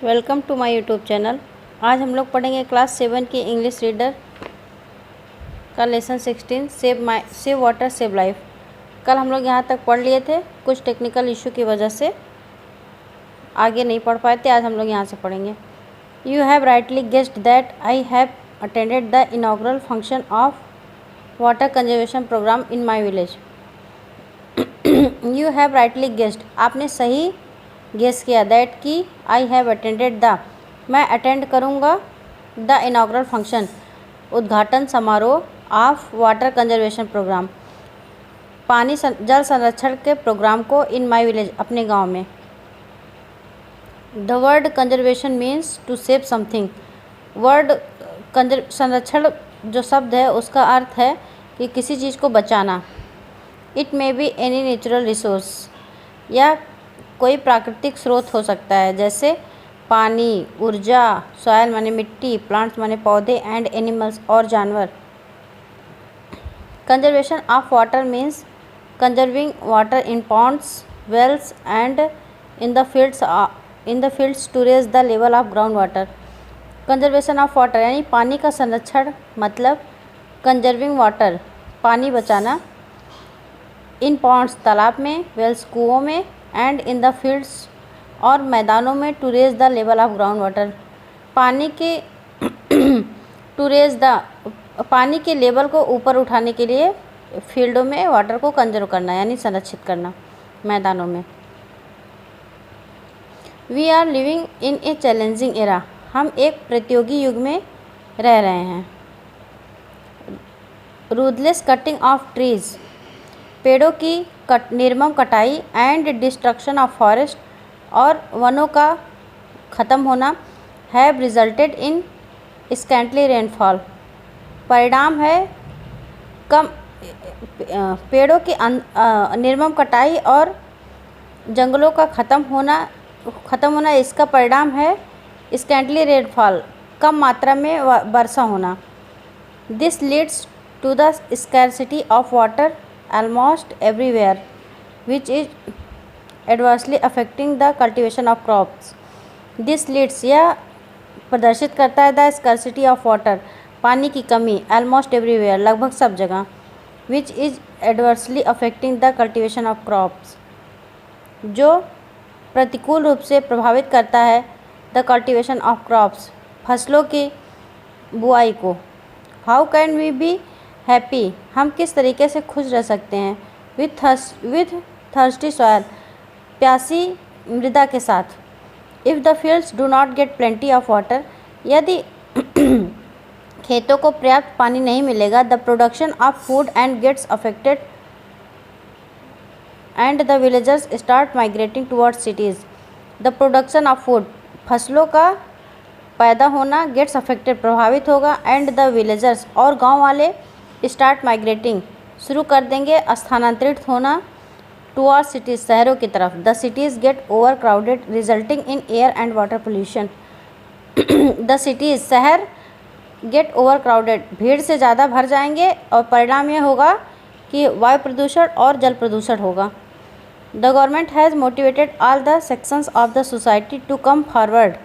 Welcome to my YouTube channel. आज हम लोग पढ़ेंगे क्लास 7 की इंग्लिश रीडर का lesson 16 save water save life. कल हम लोग यहाँ तक पढ़ लिए थे, कुछ टेक्निकल इशू की वजह से आगे नहीं पढ़ पाए थे। आज हम लोग यहाँ से पढ़ेंगे। You have rightly guessed that I have attended the inaugural function of water conservation programme in my village. You have rightly guessed, आपने सही गेस किया, दैट कि आई हैव अटेंडेड द, मैं अटेंड करूँगा द इनॉग्रल फंक्शन, उद्घाटन समारोह of water conservation programme, जल संरक्षण के प्रोग्राम को, इन माई विलेज, अपने गांव में। The word conservation means to save something. Word संरक्षण जो शब्द है उसका अर्थ है कि किसी चीज़ को बचाना। It may be any natural resource, या कोई प्राकृतिक स्रोत हो सकता है, जैसे पानी, ऊर्जा, सॉयल माने मिट्टी, प्लांट्स माने पौधे, एंड एनिमल्स और जानवर। Conservation of water means conserving water in ponds, wells and in the fields to raise the level of ground water. Conservation of water यानी पानी का संरक्षण, मतलब कंजर्विंग वाटर, पानी बचाना, इन पॉन्ड्स, तालाब में, वेल्स, कुओं में, एंड इन द फील्ड्स और मैदानों में, to raise the level of ground water, पानी के पानी के लेवल को ऊपर उठाने के लिए फील्डों में वाटर को कंजर्व करना यानी संरक्षित करना, मैदानों में। We are living in a challenging era, हम एक प्रतियोगी युग में रह रहे हैं। रूथलेस कटिंग ऑफ ट्रीज, पेड़ों की निर्मम कटाई, एंड डिस्ट्रक्शन ऑफ फॉरेस्ट, और वनों का ख़त्म होना, हैव रिजल्टेड इन स्कैंटली रेनफॉल, परिणाम है कम पेड़ों की निर्मम कटाई और जंगलों का ख़त्म होना, इसका परिणाम है स्कैंटली रेनफॉल, कम मात्रा में वर्षा होना। This leads to the scarcity of water almost everywhere, which is adversely affecting the cultivation of crops. This leads, यह प्रदर्शित करता है, the scarcity of water, पानी की कमी, almost everywhere, लगभग सब जगह, which is adversely affecting the cultivation of crops, जो प्रतिकूल रूप से प्रभावित करता है the cultivation of crops, फसलों की बुआई को। How can we be happy, हम किस तरीके से खुश रह सकते हैं, विथ थर्स्टी सॉयल, प्यासी मृदा के साथ। If the fields do not get plenty of water, यदि खेतों को पर्याप्त पानी नहीं मिलेगा, the production of food and gets affected and the villagers start migrating towards cities. The production of food, फसलों का पैदा होना, गेट्स अफेक्टेड, प्रभावित होगा, एंड द विलेजर्स, और गाँव वाले स्टार्ट माइग्रेटिंग, शुरू कर देंगे स्थानांतरित होना, टुवर्ड्स सिटीज़, शहरों की तरफ। The cities get over crowded resulting in air and water pollution. The cities, शहर, गेट ओवर क्राउडेड, भीड़ से ज़्यादा भर जाएंगे और परिणाम यह होगा कि वायु प्रदूषण और जल प्रदूषण होगा। The government has motivated all the sections of the society to come forward,